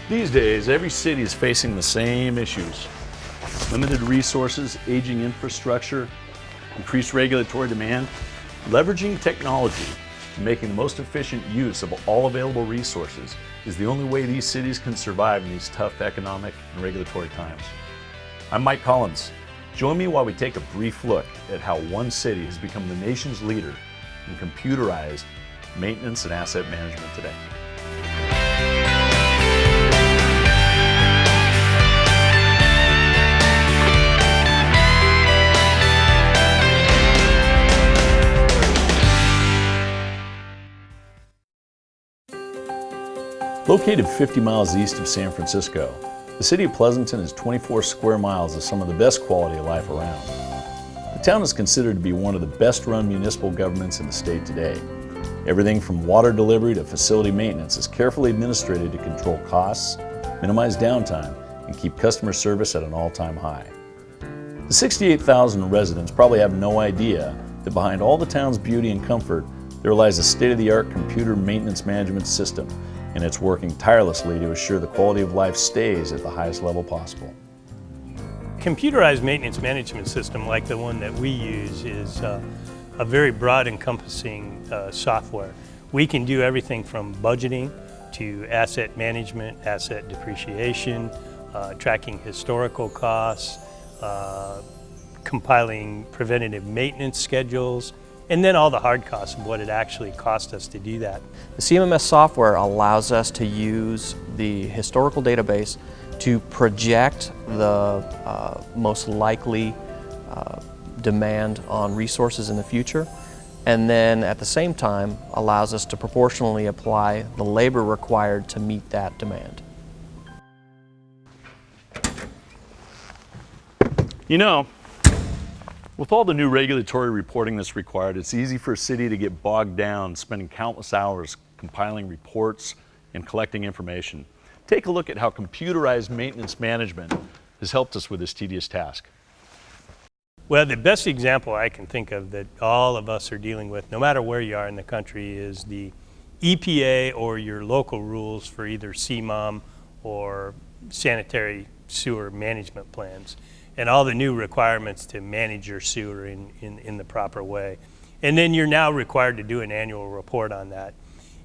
These days, every city is facing the same issues. Limited resources, aging infrastructure, increased regulatory demand. Leveraging technology and making the most efficient use of all available resources is the only way these cities can survive in these tough economic and regulatory times. I'm Mike Collins. Join me while we take a brief look at how one city has become the nation's leader in computerized maintenance and asset management today. Located 50 miles east of San Francisco, the city of Pleasanton is 24 square miles of some of the best quality of life around. The town is considered to be one of the best-run municipal governments in the state today. Everything from water delivery to facility maintenance is carefully administrated to control costs, minimize downtime, and keep customer service at an all-time high. The 68,000 residents probably have no idea that behind all the town's beauty and comfort, there lies a state-of-the-art computer maintenance management system, and it's working tirelessly to assure the quality of life stays at the highest level possible. Computerized maintenance management system like the one that we use is a very broad encompassing software. We can do everything from budgeting to asset management, asset depreciation, tracking historical costs, compiling preventative maintenance schedules, and then all the hard costs of what it actually cost us to do that. The CMMS software allows us to use the historical database to project the most likely demand on resources in the future, and then at the same time allows us to proportionally apply the labor required to meet that demand. You know, with all the new regulatory reporting that's required, it's easy for a city to get bogged down, spending countless hours compiling reports and collecting information. Take a look at how computerized maintenance management has helped us with this tedious task. Well, the best example I can think of that all of us are dealing with, no matter where you are in the country, is the EPA or your local rules for either CMOM or sanitary sewer management plans, and all the new requirements to manage your sewer in the proper way. And then you're now required to do an annual report on that.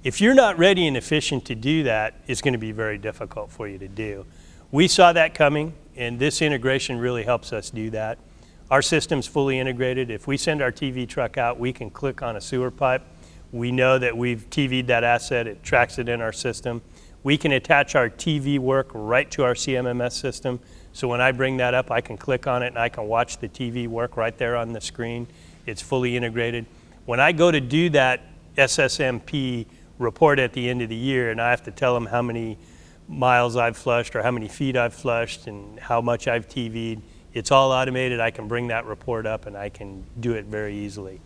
If you're not ready and efficient to do that, it's going to be very difficult for you to do. We saw that coming, and this integration really helps us do that. Our system's fully integrated. If we send our TV truck out, we can click on a sewer pipe. We know that we've TV'd that asset, it tracks it in our system. We can attach our TV work right to our CMMS system. So when I bring that up, I can click on it and I can watch the TV work right there on the screen. It's fully integrated. When I go to do that SSMP report at the end of the year and I have to tell them how many miles I've flushed or how many feet I've flushed and how much I've TV'd, it's all automated. I can bring that report up and I can do it very easily.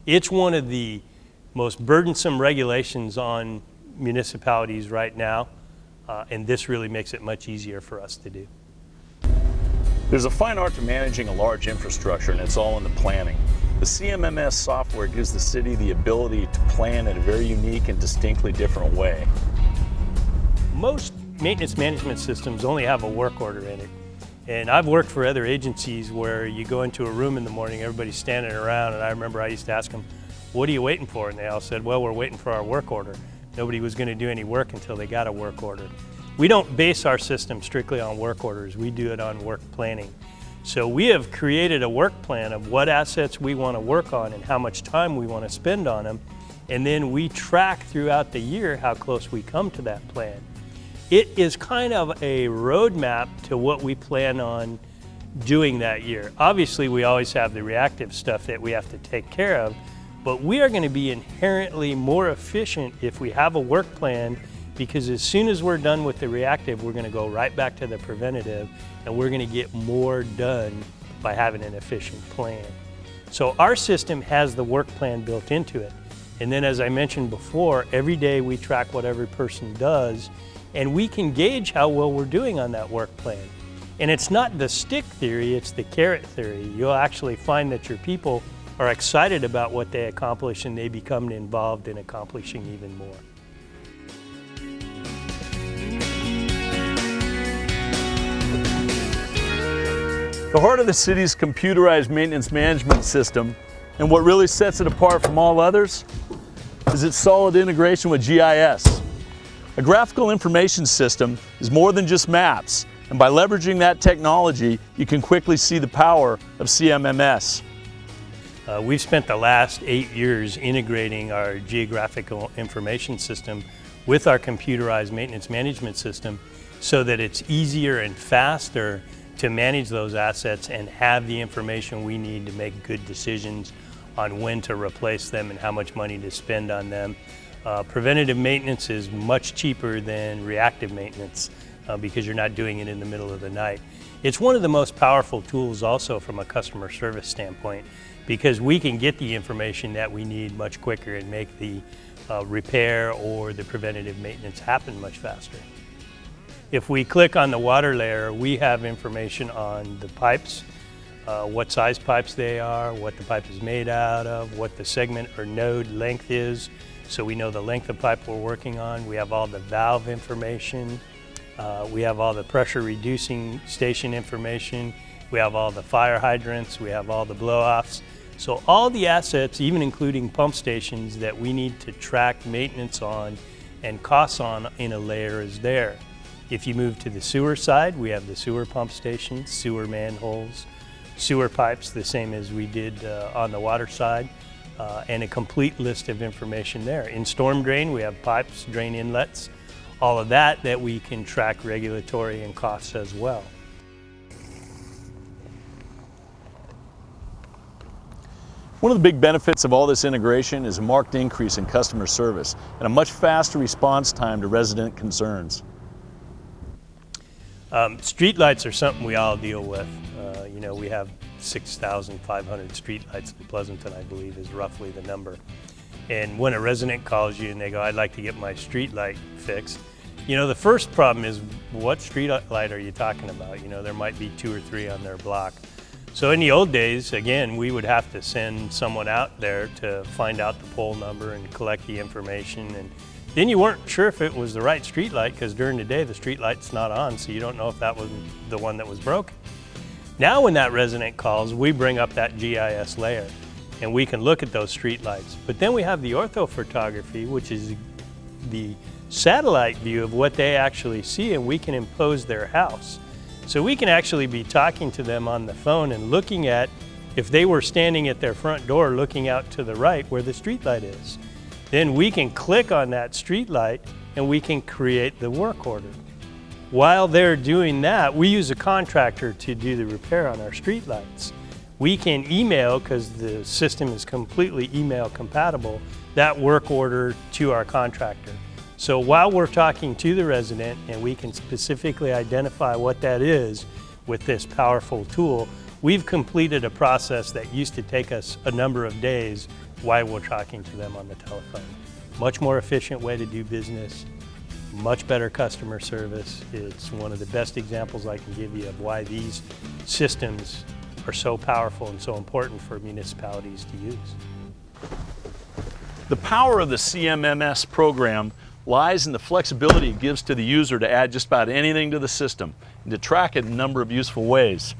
It's one of the most burdensome regulations on municipalities right now, and this really makes it much easier for us to do. There's a fine art to managing a large infrastructure, and it's all in the planning. The CMMS software gives the city the ability to plan in a very unique and distinctly different way. Most maintenance management systems only have a work order in it. And I've worked for other agencies where you go into a room in the morning, everybody's standing around, and I remember I used to ask them, "What are you waiting for?" And they all said, "Well, we're waiting for our work order." Nobody was going to do any work until they got a work order. We don't base our system strictly on work orders. We do it on work planning. So we have created a work plan of what assets we want to work on and how much time we want to spend on them. And then we track throughout the year how close we come to that plan. It is kind of a roadmap to what we plan on doing that year. Obviously, we always have the reactive stuff that we have to take care of, but we are going to be inherently more efficient if we have a work plan, because as soon as we're done with the reactive, we're going to go right back to the preventative, and we're going to get more done by having an efficient plan. So our system has the work plan built into it. And then, as I mentioned before, every day we track what every person does, and we can gauge how well we're doing on that work plan. And it's not the stick theory, it's the carrot theory. You'll actually find that your people are excited about what they accomplish and they become involved in accomplishing even more. The heart of the city's computerized maintenance management system, and what really sets it apart from all others, is its solid integration with GIS. A graphical information system is more than just maps, and by leveraging that technology, you can quickly see the power of CMMS. We've spent the last 8 years integrating our geographical information system with our computerized maintenance management system so that it's easier and faster to manage those assets and have the information we need to make good decisions on when to replace them and how much money to spend on them. Preventative maintenance is much cheaper than reactive maintenance because you're not doing it in the middle of the night. It's one of the most powerful tools also from a customer service standpoint because we can get the information that we need much quicker and make the repair or the preventative maintenance happen much faster. If we click on the water layer, we have information on the pipes, what size pipes they are, what the pipe is made out of, what the segment or node length is, so we know the length of pipe we're working on. We have all the valve information. We have all the pressure reducing station information. We have all the fire hydrants. We have all the blow-offs. So all the assets, even including pump stations that we need to track maintenance on and costs on in a layer is there. If you move to the sewer side, we have the sewer pump stations, sewer manholes, sewer pipes, the same as we did on the water side, and a complete list of information there. In storm drain, we have pipes, drain inlets, all of that we can track regulatory and costs as well. One of the big benefits of all this integration is a marked increase in customer service and a much faster response time to resident concerns. Streetlights are something we all deal with. You know, we have 6,500 streetlights in Pleasanton, I believe, is roughly the number. And when a resident calls you and they go, "I'd like to get my streetlight fixed," you know, the first problem is, what streetlight are you talking about? You know, there might be 2 or 3 on their block. So in the old days, again, we would have to send someone out there to find out the pole number and collect the information. And then you weren't sure if it was the right streetlight because during the day the streetlight's not on, so you don't know if that was the one that was broken. Now when that resident calls, we bring up that GIS layer and we can look at those streetlights. But then we have the orthophotography, which is the satellite view of what they actually see, and we can impose their house. So we can actually be talking to them on the phone and looking at, if they were standing at their front door looking out to the right where the streetlight is, then we can click on that streetlight and we can create the work order. While they're doing that, we use a contractor to do the repair on our streetlights. We can email, because the system is completely email compatible, that work order to our contractor. So while we're talking to the resident and we can specifically identify what that is with this powerful tool, we've completed a process that used to take us a number of days while we're talking to them on the telephone. Much more efficient way to do business, much better customer service. It's one of the best examples I can give you of why these systems are so powerful and so important for municipalities to use. The power of the CMMS program lies in the flexibility it gives to the user to add just about anything to the system and to track it in a number of useful ways.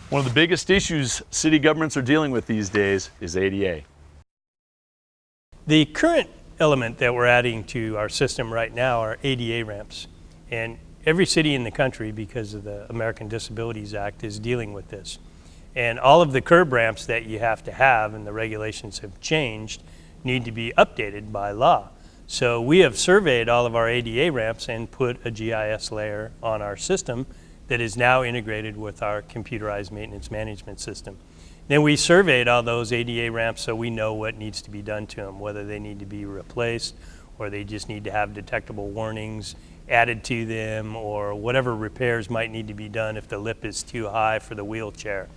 One of the biggest issues city governments are dealing with these days is ADA. The current element that we're adding to our system right now are ADA ramps. And every city in the country, because of the American Disabilities Act, is dealing with this. And all of the curb ramps that you have to have, and the regulations have changed, need to be updated by law. So we have surveyed all of our ADA ramps and put a GIS layer on our system that is now integrated with our computerized maintenance management system. Then we surveyed all those ADA ramps so we know what needs to be done to them, whether they need to be replaced or they just need to have detectable warnings added to them, or whatever repairs might need to be done if the lip is too high for the wheelchair.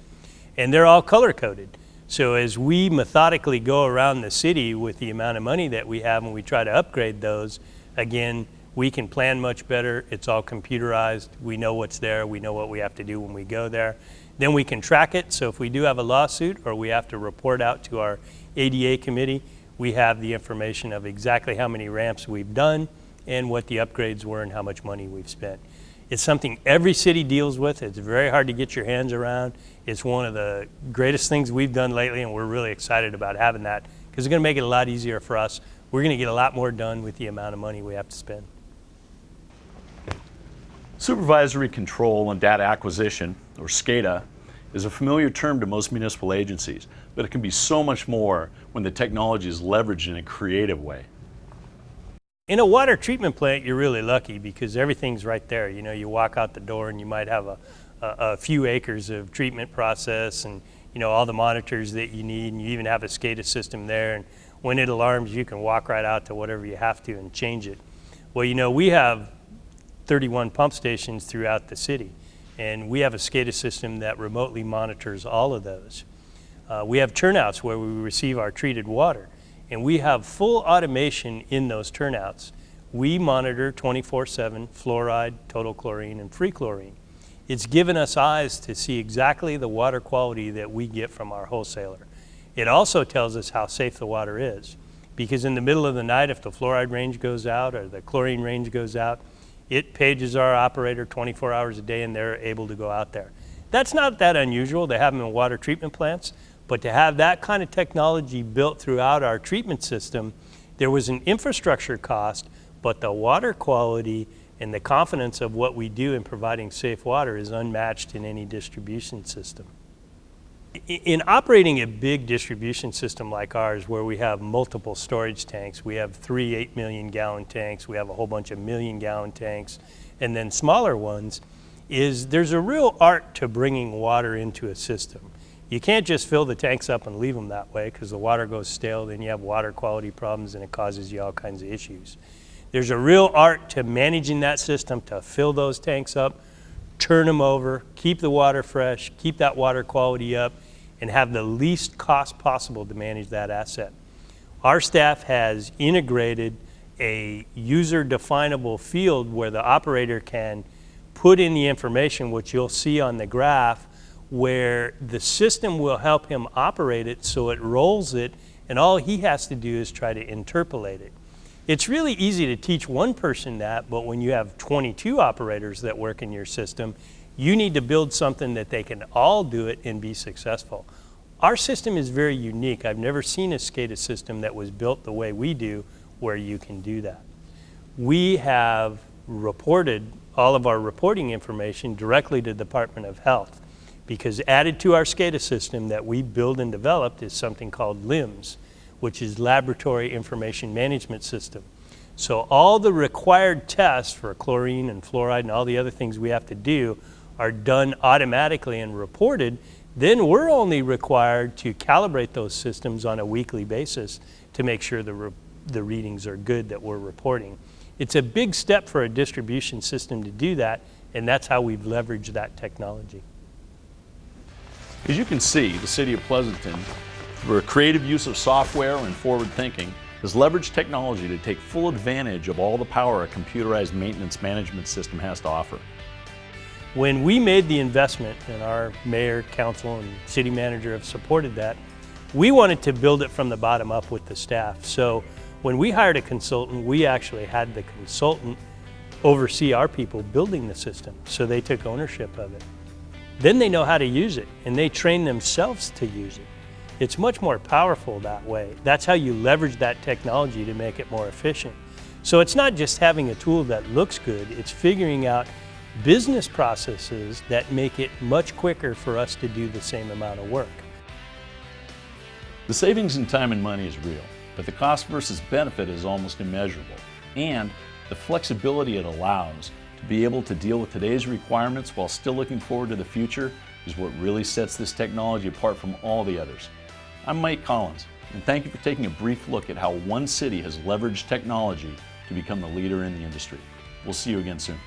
And they're all color coded. So as we methodically go around the city with the amount of money that we have and we try to upgrade those, again, we can plan much better. It's all computerized. We know what's there. We know what we have to do when we go there. Then we can track it. So if we do have a lawsuit or we have to report out to our ADA committee, we have the information of exactly how many ramps we've done and what the upgrades were and how much money we've spent. It's something every city deals with. It's very hard to get your hands around. It's one of the greatest things we've done lately, and we're really excited about having that because it's going to make it a lot easier for us. We're going to get a lot more done with the amount of money we have to spend. Supervisory control and data acquisition, or SCADA, is a familiar term to most municipal agencies, but it can be so much more when the technology is leveraged in a creative way. In a water treatment plant, you're really lucky because everything's right there. You know, you walk out the door and you might have a few acres of treatment process and, you know, all the monitors that you need, and you even have a SCADA system there. And when it alarms, you can walk right out to whatever you have to and change it. Well, you know, we have 31 pump stations throughout the city, and we have a SCADA system that remotely monitors all of those. We have turnouts where we receive our treated water, and we have full automation in those turnouts. We monitor 24/7 fluoride, total chlorine, and free chlorine. It's given us eyes to see exactly the water quality that we get from our wholesaler. It also tells us how safe the water is, because in the middle of the night, if the fluoride range goes out or the chlorine range goes out, it pages our operator 24 hours a day and they're able to go out there. That's not that unusual to have them in water treatment plants, but to have that kind of technology built throughout our treatment system, there was an infrastructure cost, but the water quality and the confidence of what we do in providing safe water is unmatched in any distribution system. In operating a big distribution system like ours, where we have multiple storage tanks, we have 3 8 million gallon tanks, we have a whole bunch of million-gallon tanks, and then smaller ones, there's a real art to bringing water into a system. You can't just fill the tanks up and leave them that way because the water goes stale, then you have water quality problems and it causes you all kinds of issues. There's a real art to managing that system to fill those tanks up, turn them over, keep the water fresh, keep that water quality up, and have the least cost possible to manage that asset. Our staff has integrated a user-definable field where the operator can put in the information, which you'll see on the graph, where the system will help him operate it so it rolls it, and all he has to do is try to interpolate it. It's really easy to teach one person that, but when you have 22 operators that work in your system, you need to build something that they can all do it and be successful. Our system is very unique. I've never seen a SCADA system that was built the way we do, where you can do that. We have reported all of our reporting information directly to the Department of Health, because added to our SCADA system that we build and developed is something called LIMS, which is Laboratory Information Management System. So all the required tests for chlorine and fluoride and all the other things we have to do are done automatically and reported. Then we're only required to calibrate those systems on a weekly basis to make sure the readings are good that we're reporting. It's a big step for a distribution system to do that, and that's how we've leveraged that technology. As you can see, the City of Pleasanton, through a creative use of software and forward thinking, has leveraged technology to take full advantage of all the power a computerized maintenance management system has to offer. When we made the investment, and our mayor, council, and city manager have supported that, we wanted to build it from the bottom up with the staff. So when we hired a consultant, we actually had the consultant oversee our people building the system, so they took ownership of it. Then they know how to use it, and they train themselves to use it. It's much more powerful that way. That's how you leverage that technology to make it more efficient. So it's not just having a tool that looks good, it's figuring out business processes that make it much quicker for us to do the same amount of work. The savings in time and money is real, but the cost versus benefit is almost immeasurable. And the flexibility it allows to be able to deal with today's requirements while still looking forward to the future is what really sets this technology apart from all the others. I'm Mike Collins, and thank you for taking a brief look at how one city has leveraged technology to become the leader in the industry. We'll see you again soon.